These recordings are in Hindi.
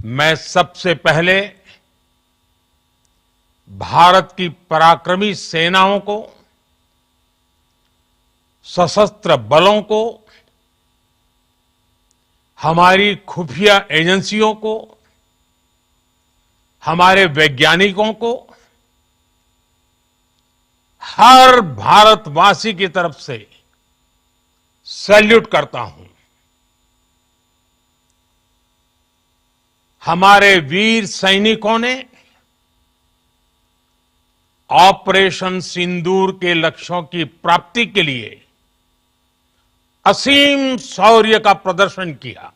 मैं सबसे पहले भारत की पराक्रमी सेनाओं को, सशस्त्र बलों को, हमारी खुफिया एजेंसियों को, हमारे वैज्ञानिकों को, हर भारतवासी की तरफ से सैल्यूट करता हूं। हमारे वीर सैनिकों ने ऑपरेशन सिंदूर के लक्ष्यों की प्राप्ति के लिए असीम शौर्य का प्रदर्शन किया।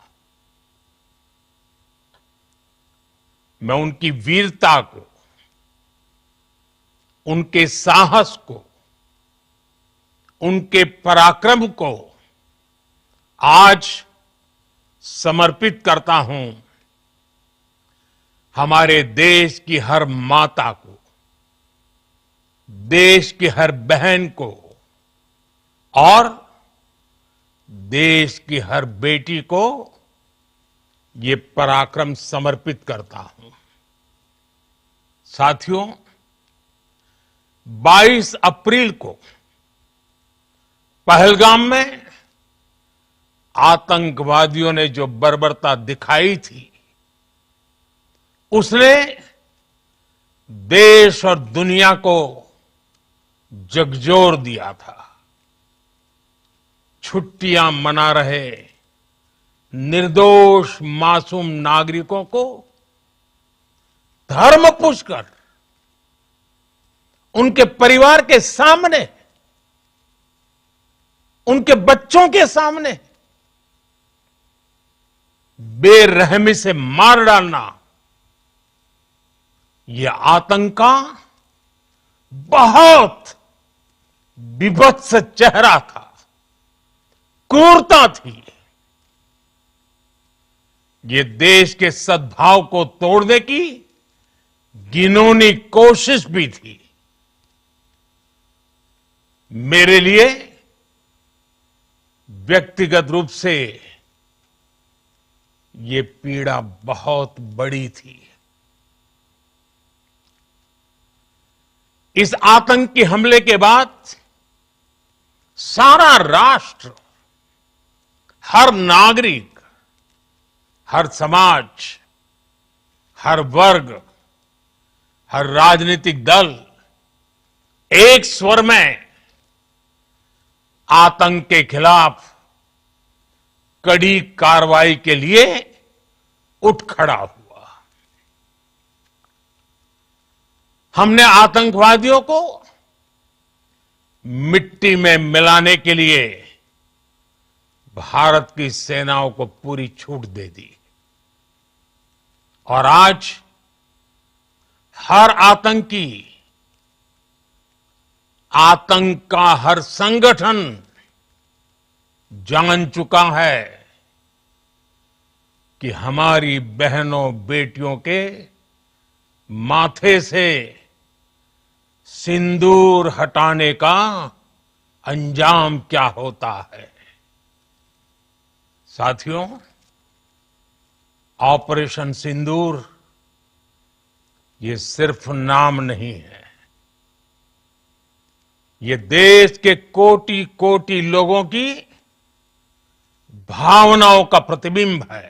मैं उनकी वीरता को, उनके साहस को, उनके पराक्रम को आज समर्पित करता हूं हमारे देश की हर माता को, देश की हर बहन को और देश की हर बेटी को ये पराक्रम समर्पित करता हूं। साथियों, 22 अप्रैल को पहलगाम में आतंकवादियों ने जो बर्बरता दिखाई थी, उसने देश और दुनिया को झकझोर दिया था। छुट्टियां मना रहे निर्दोष मासूम नागरिकों को धर्म पूछकर उनके परिवार के सामने, उनके बच्चों के सामने बेरहमी से मार डालना, यह आतंक का बहुत विभत्स चेहरा था, क्रूरता थी। ये देश के सद्भाव को तोड़ने की घिनौनी कोशिश भी थी। मेरे लिए व्यक्तिगत रूप से ये पीड़ा बहुत बड़ी थी। इस आतंकी हमले के बाद सारा राष्ट्र, हर नागरिक, हर समाज, हर वर्ग, हर राजनीतिक दल एक स्वर में आतंक के खिलाफ कड़ी कार्रवाई के लिए उठ खड़ा हुआ। हमने आतंकवादियों को मिट्टी में मिलाने के लिए भारत की सेनाओं को पूरी छूट दे दी और आज हर आतंकी, आतंक का हर संगठन जान चुका है कि हमारी बहनों बेटियों के माथे से सिंदूर हटाने का अंजाम क्या होता है। साथियों, ऑपरेशन सिंदूर ये सिर्फ नाम नहीं है, ये देश के कोटि कोटि लोगों की भावनाओं का प्रतिबिंब है।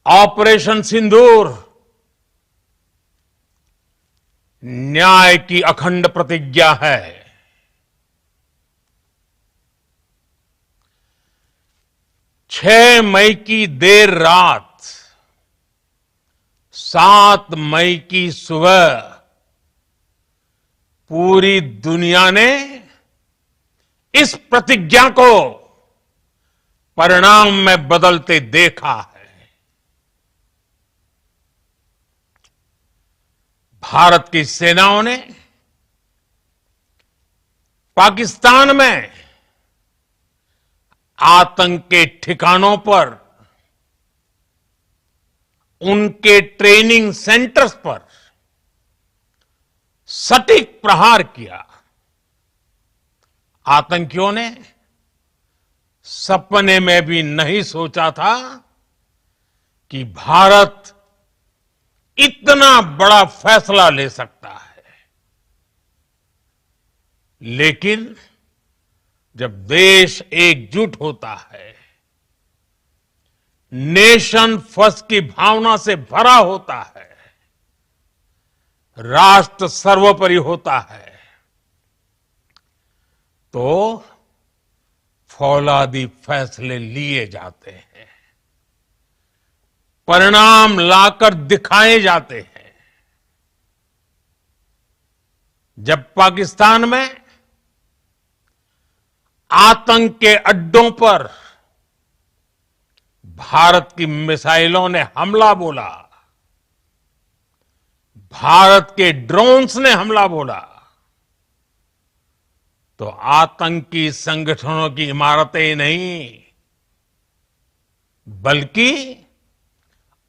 ऑपरेशन सिंदूर न्याय की अखंड प्रतिज्ञा है। 6 मई की देर रात, 7 मई की सुबह पूरी दुनिया ने इस प्रतिज्ञा को परिणाम में बदलते देखा है। भारत की सेनाओं ने पाकिस्तान में आतंक के ठिकानों पर, उनके ट्रेनिंग सेंटर्स पर सटीक प्रहार किया। आतंकियों ने सपने में भी नहीं सोचा था कि भारत इतना बड़ा फैसला ले सकता है। लेकिन जब देश एकजुट होता है, नेशन फर्स्ट की भावना से भरा होता है, राष्ट्र सर्वोपरि होता है, तो फौलादी फैसले लिए जाते हैं, परिणाम लाकर दिखाए जाते हैं। जब पाकिस्तान में आतंक के अड्डों पर भारत की मिसाइलों ने हमला बोला, भारत के ड्रोन्स ने हमला बोला, तो आतंकी संगठनों की इमारतें नहीं, बल्कि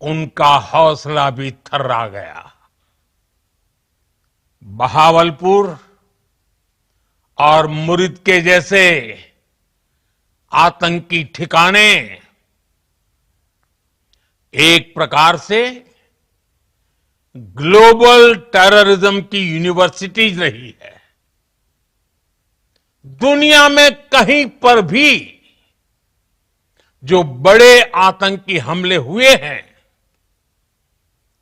उनका हौसला भी थर्रा गया। बहावलपुर और मुरिद के जैसे आतंकी ठिकाने एक प्रकार से ग्लोबल टेररिज्म की यूनिवर्सिटीज रही है। दुनिया में कहीं पर भी जो बड़े आतंकी हमले हुए हैं,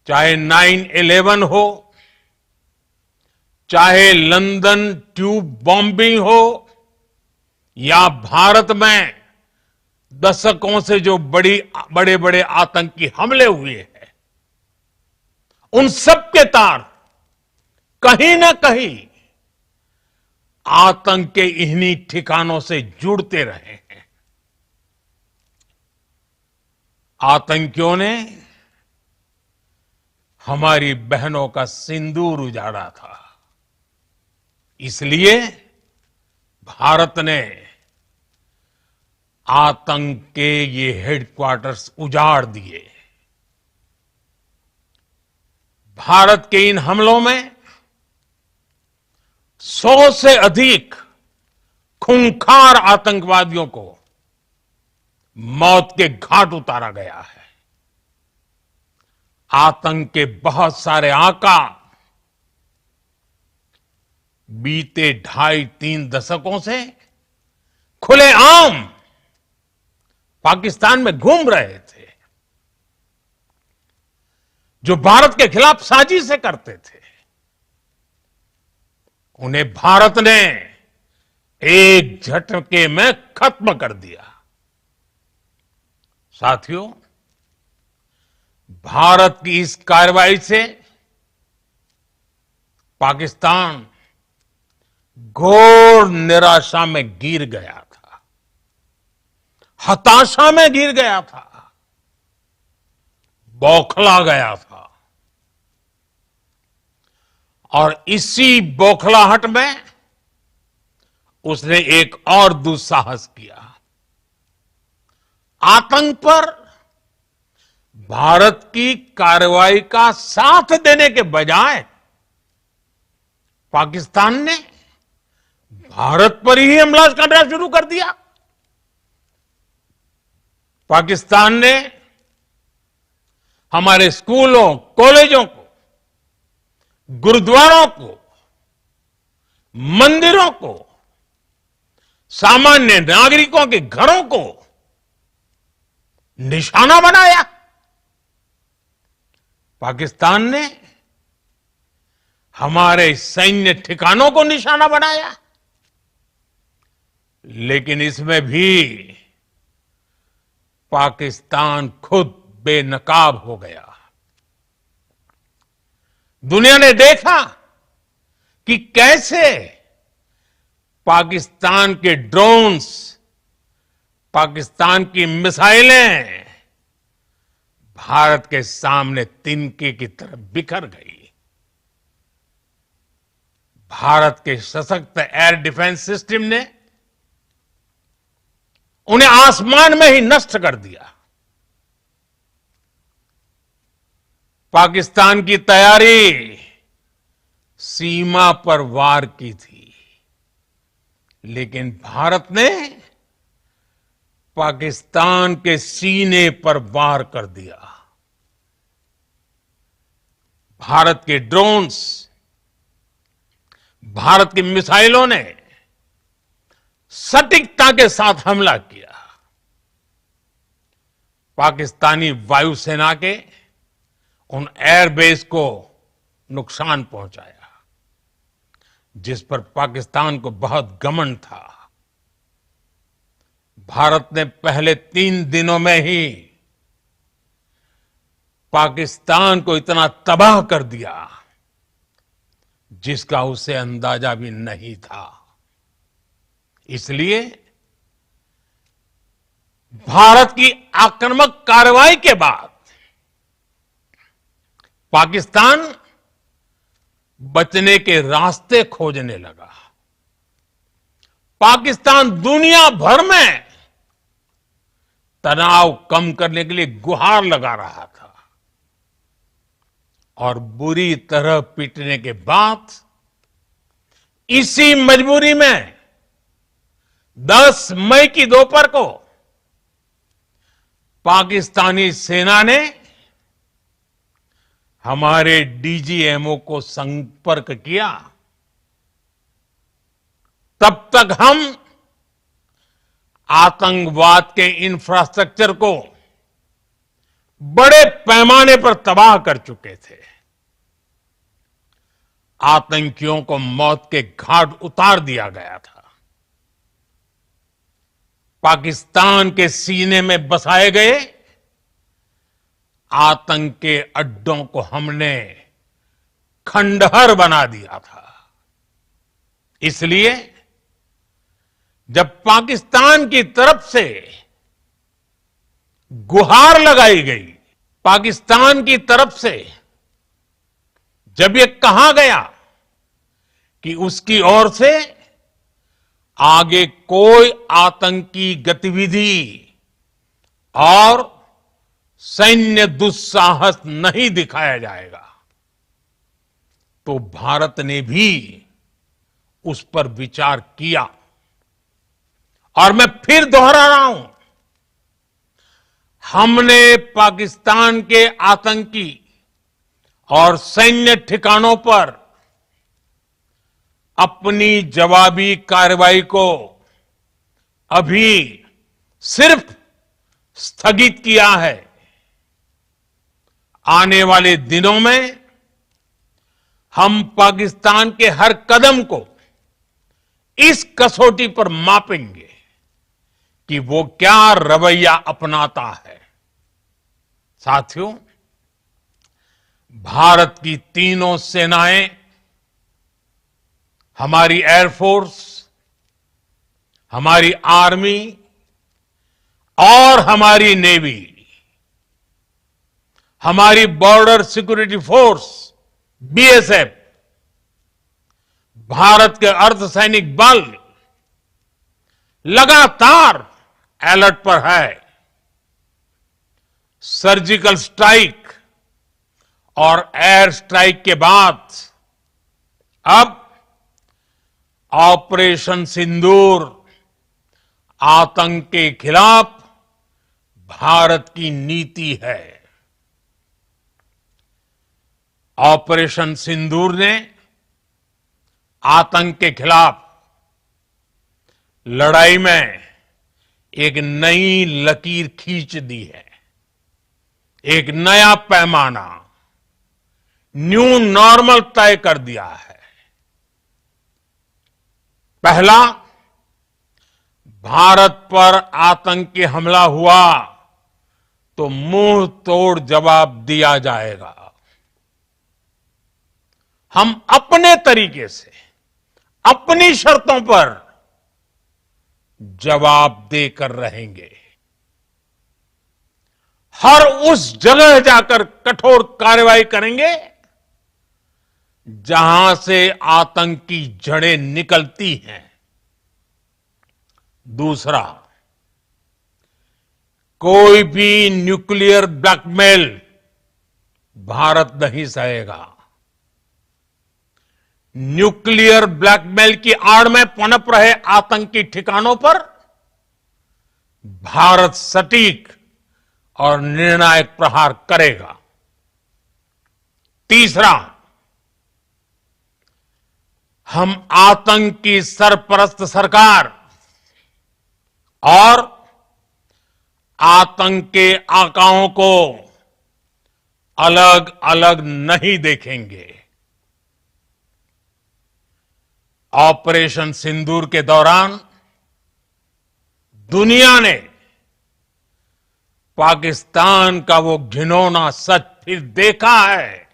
चाहे 9/11 हो, चाहे लंदन ट्यूब बॉम्बिंग हो, या भारत में दशकों से जो बड़े बड़े आतंकी हमले हुए हैं, उन सब के तार कहीं ना कहीं आतंक के इन्हीं ठिकानों से जुड़ते रहे हैं। आतंकियों ने हमारी बहनों का सिंदूर उजाड़ा था, इसलिए भारत ने आतंक के ये हेडक्वार्टर्स उजाड़ दिए। भारत के इन हमलों में 100 से अधिक खूंखार आतंकवादियों को मौत के घाट उतारा गया है। आतंक के बहुत सारे आका बीते 2.5-3 दशकों से खुलेआम पाकिस्तान में घूम रहे थे, जो भारत के खिलाफ साजिशें करते थे। उन्हें भारत ने एक झटके में खत्म कर दिया। साथियों, भारत की इस कार्रवाई से पाकिस्तान घोर निराशा में गिर गया था, हताशा में गिर गया था, बौखला गया था। और इसी बौखलाहट में उसने एक और दुस्साहस किया। आतंक पर भारत की कार्रवाई का साथ देने के बजाय पाकिस्तान ने भारत पर ही हमला करना शुरू कर दिया। पाकिस्तान ने हमारे स्कूलों, कॉलेजों को, गुरुद्वारों को, मंदिरों को, सामान्य नागरिकों के घरों को निशाना बनाया। पाकिस्तान ने हमारे सैन्य ठिकानों को निशाना बनाया। लेकिन इसमें भी पाकिस्तान खुद बेनकाब हो गया। दुनिया ने देखा कि कैसे पाकिस्तान के ड्रोन्स, पाकिस्तान की मिसाइलें भारत के सामने तिनके की तरह बिखर गई। भारत के सशक्त एयर डिफेंस सिस्टम ने उन्हें आसमान में ही नष्ट कर दिया। पाकिस्तान की तैयारी सीमा पर वार की थी, लेकिन भारत ने पाकिस्तान के सीने पर वार कर दिया। भारत के ड्रोन्स, भारत की मिसाइलों ने सटीकता के साथ हमला किया। पाकिस्तानी वायुसेना के उन एयरबेस को नुकसान पहुंचाया, जिस पर पाकिस्तान को बहुत घमंड था। भारत ने पहले 3 दिनों में ही पाकिस्तान को इतना तबाह कर दिया जिसका उसे अंदाजा भी नहीं था। इसलिए भारत की आक्रामक कार्रवाई के बाद पाकिस्तान बचने के रास्ते खोजने लगा। पाकिस्तान दुनिया भर में तनाव कम करने के लिए गुहार लगा रहा था और बुरी तरह पीटने के बाद इसी मजबूरी में 10 मई की दोपहर को पाकिस्तानी सेना ने हमारे डीजीएमओ को संपर्क किया। तब तक हम आतंकवाद के इंफ्रास्ट्रक्चर को बड़े पैमाने पर तबाह कर चुके थे। आतंकियों को मौत के घाट उतार दिया गया था। पाकिस्तान के सीने में बसाए गए आतंक के अड्डों को हमने खंडहर बना दिया था। इसलिए जब पाकिस्तान की तरफ से गुहार लगाई गई, पाकिस्तान की तरफ से जब ये कहा गया कि उसकी ओर से आगे कोई आतंकी गतिविधि और सैन्य दुस्साहस नहीं दिखाया जाएगा, तो भारत ने भी उस पर विचार किया। और मैं फिर दोहरा रहा हूं, हमने पाकिस्तान के आतंकी और सैन्य ठिकानों पर अपनी जवाबी कार्रवाई को अभी सिर्फ स्थगित किया है। आने वाले दिनों में हम पाकिस्तान के हर कदम को इस कसौटी पर मापेंगे कि वो क्या रवैया अपनाता है। साथियों, भारत की तीनों सेनाएं, हमारी एयरफोर्स, हमारी आर्मी और हमारी नेवी, हमारी border security force BSF, Bharat के अर्धसैनिक बल लगातार अलर्ट पर है। सर्जिकल स्ट्राइक और एयर स्ट्राइक के बाद अब ऑपरेशन सिंदूर आतंक के खिलाफ भारत की नीति है। ऑपरेशन सिंदूर ने आतंक के खिलाफ लड़ाई में एक नई लकीर खींच दी है। एक नया पैमाना, न्यू नॉर्मल तय कर दिया है। पहला, भारत पर आतंकी हमला हुआ तो मुंह तोड़ जवाब दिया जाएगा। हम अपने तरीके से, अपनी शर्तों पर जवाब देकर रहेंगे। हर उस जगह जाकर कठोर कार्रवाई करेंगे जहां से आतंक की जड़ें निकलती हैं। दूसरा, कोई भी न्यूक्लियर ब्लैकमेल भारत नहीं सहेगा। न्यूक्लियर ब्लैकमेल की आड़ में पनप रहे आतंकी ठिकानों पर भारत सटीक और निर्णायक प्रहार करेगा। तीसरा, हम आतंक की सरपरस्त सरकार और आतंक के आकाओं को अलग अलग नहीं देखेंगे। ऑपरेशन सिंदूर के दौरान दुनिया ने पाकिस्तान का वो घिनौना सच फिर देखा है,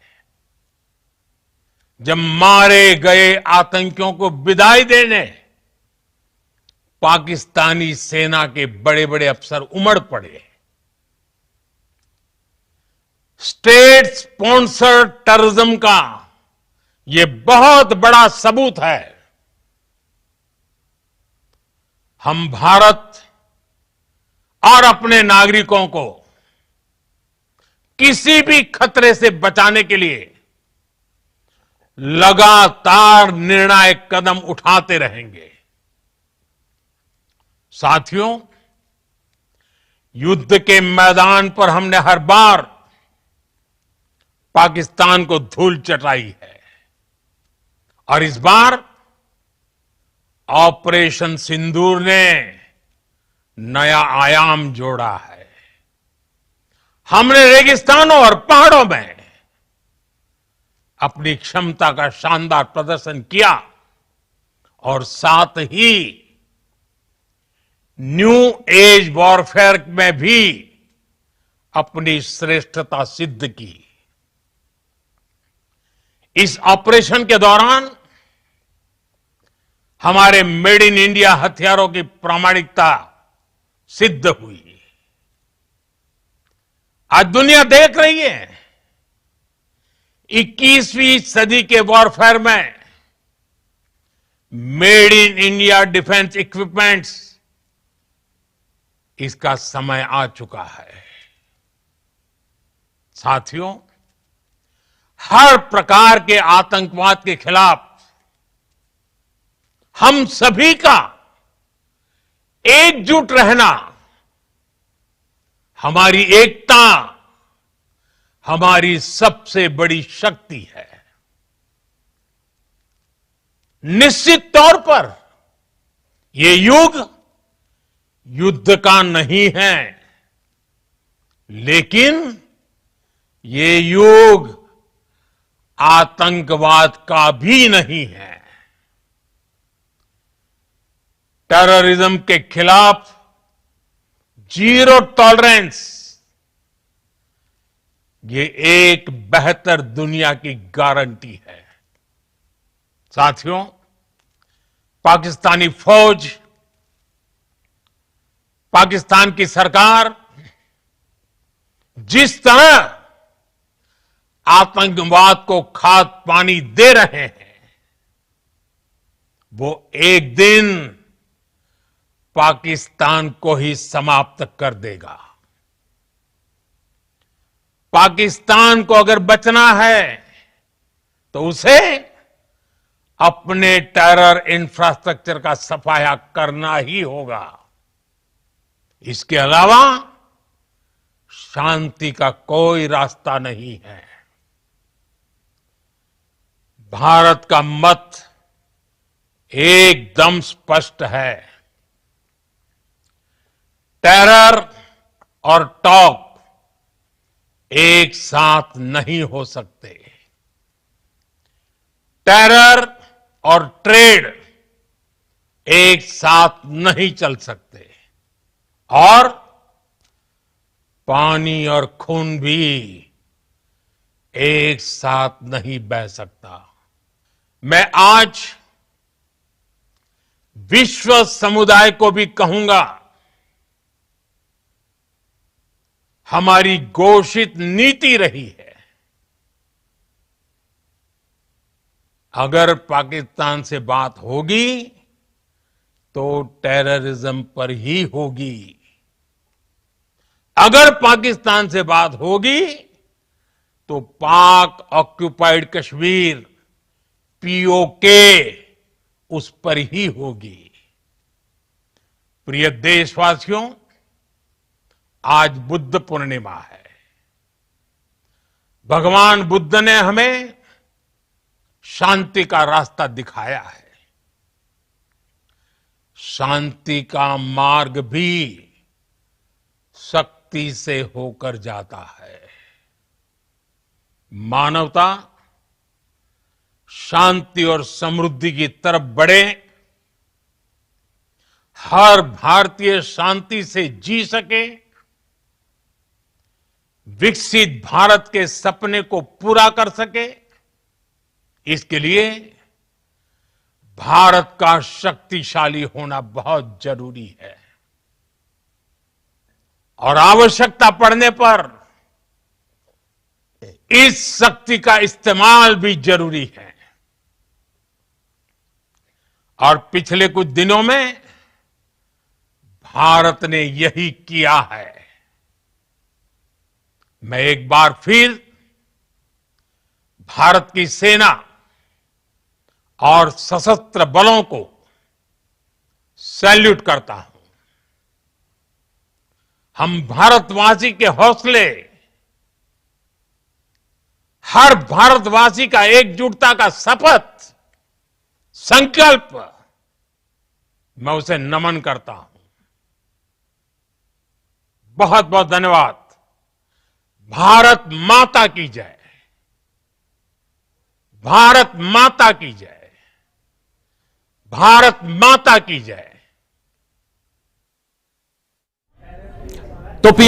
जब मारे गए आतंकियों को विदाई देने पाकिस्तानी सेना के बड़े बड़े अफसर उमड़ पड़े। स्टेट स्पॉन्सर्ड टेररिज्म का यह बहुत बड़ा सबूत है। हम भारत और अपने नागरिकों को किसी भी खतरे से बचाने के लिए लगातार निर्णायक कदम उठाते रहेंगे। साथियों, युद्ध के मैदान पर हमने हर बार पाकिस्तान को धूल चटाई है और इस बार ऑपरेशन सिंदूर ने नया आयाम जोड़ा है। हमने रेगिस्तानों और पहाड़ों में अपनी क्षमता का शानदार प्रदर्शन किया और साथ ही न्यू एज वॉरफेयर में भी अपनी श्रेष्ठता सिद्ध की। इस ऑपरेशन के दौरान हमारे मेड इन इंडिया हथियारों की प्रामाणिकता सिद्ध हुई। आज दुनिया देख रही है 21वीं सदी के वॉरफेयर में made in India defence equipments, इसका समय आ चुका है। साथियों, हर प्रकार के आतंकवाद के खिलाफ हम सभी का एकजुट रहना, हमारी एकता हमारी सबसे बड़ी शक्ति है। निश्चित तौर पर यह युग युद्ध का नहीं है, लेकिन ये युग आतंकवाद का भी नहीं है। टेररिज्म के खिलाफ जीरो टॉलरेंस, ये एक बेहतर दुनिया की गारंटी है। साथियों, पाकिस्तानी फौज, पाकिस्तान की सरकार जिस तरह आतंकवाद को खाद पानी दे रहे हैं, वो एक दिन पाकिस्तान को ही समाप्त कर देगा। पाकिस्तान को अगर बचना है तो उसे अपने टेरर इंफ्रास्ट्रक्चर का सफाया करना ही होगा। इसके अलावा शांति का कोई रास्ता नहीं है। भारत का मत एकदम स्पष्ट है। टेरर और टॉक एक साथ नहीं हो सकते। टेरर और ट्रेड एक साथ नहीं चल सकते और पानी और खून भी एक साथ नहीं बह सकता। मैं आज विश्व समुदाय को भी कहूंगा, हमारी घोषित नीति रही है, अगर पाकिस्तान से बात होगी तो टेररिज्म पर ही होगी। अगर पाकिस्तान से बात होगी तो पाक ऑक्युपाइड कश्मीर पीओके उस पर ही होगी। प्रिय देशवासियों, आज बुद्ध पूर्णिमा है। भगवान बुद्ध ने हमें शांति का रास्ता दिखाया है। शांति का मार्ग भी शक्ति से होकर जाता है। मानवता शांति और समृद्धि की तरफ बढ़े, हर भारतीय शांति से जी सके, विकसित भारत के सपने को पूरा कर सके, इसके लिए भारत का शक्तिशाली होना बहुत जरूरी है। और आवश्यकता पड़ने पर इस शक्ति का इस्तेमाल भी जरूरी है। और पिछले कुछ दिनों में भारत ने यही किया है। मैं एक बार फिर भारत की सेना और सशस्त्र बलों को सैल्यूट करता हूं। हम भारतवासी के हौसले, हर भारतवासी का एकजुटता का शपथ, संकल्प, मैं उसे नमन करता हूं। बहुत बहुत धन्यवाद। भारत माता की जय। भारत माता की जय। भारत माता की जय।